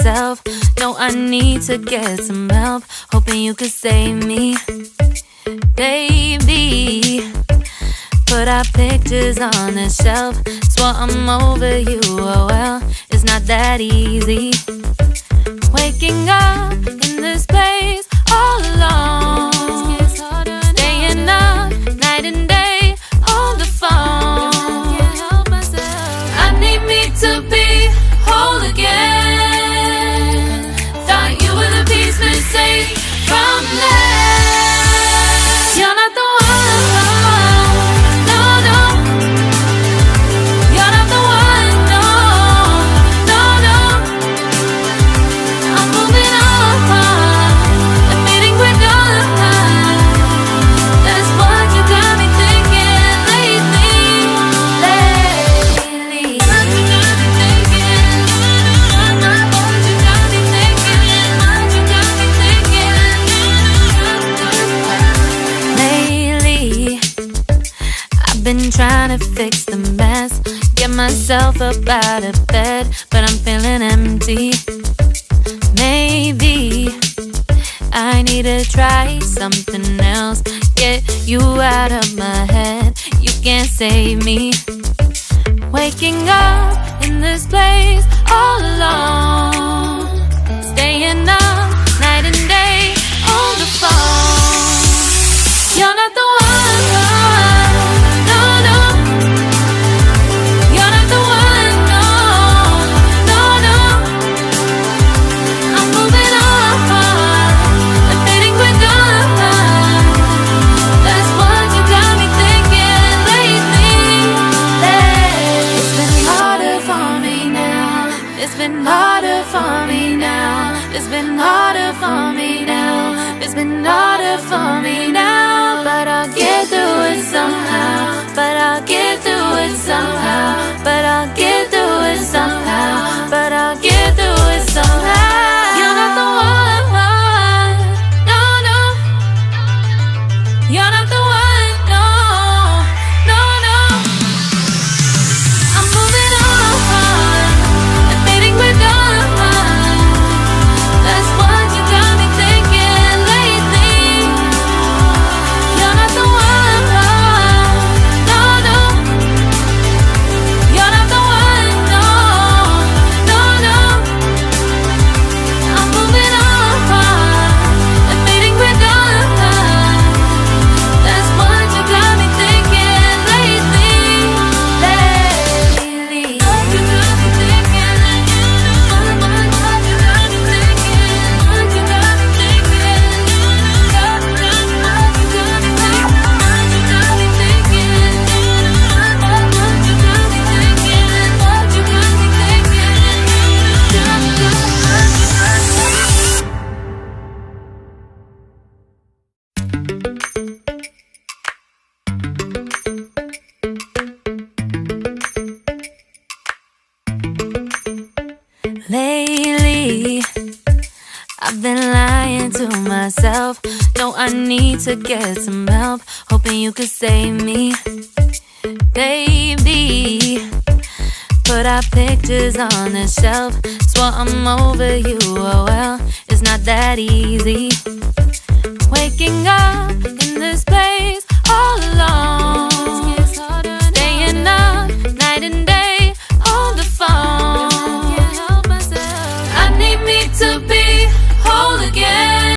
myself. No, I need to get some help. Hoping you could save me, baby. Put our pictures on the shelf. Swore I'm over you, oh well, it's not that easy. Waking up in this place all alone, staying up night and day on the phone. I need me to be whole again. Thought you were the piece missing from last. You're not the one, no, no. You're not the one, no, no, no. I'm moving on, admitting we're done. That's what you got me thinking lately. What you got me thinking? What you got me thinking? What you got me thinking? Lately, I've been trying to fix the mess, get myself up out of bed, but I'm feeling empty. Maybe I need to try something else, get you out of my head. You can't save me. Waking up in this place all alone, staying up night and day on the phone. You're not the one, no, no. You're not the one, no, no, no. I'm moving on, admitting we're done. That's what you got me thinking lately. It's been harder for me now. It's been harder for me now. It's been harder for me now. It's been harder for me now. But I'll get through it somehow. But I'll get through it somehow. But I'll get through it somehow. But I'll get through it somehow. You're not the one, no, no. You're not the one, no, no, no. I'm moving on, admitting we're done. That's what you got me thinking lately. You're not the one, no, no. You're not the one, no, no, no. I'm moving on, admitting we're done. That's what you got me thinking lately. What you got me thinking? What you got me thinking? What you got me thinking? What you got me thinking? What you got me thinking? What you got me thinking? What you got me thinking? Lately, I've been lying to myself. No, I need to get some help. Hoping you could save me, baby. Put our pictures on the shelf. Swore I'm over you, oh well, it's not that easy. Waking up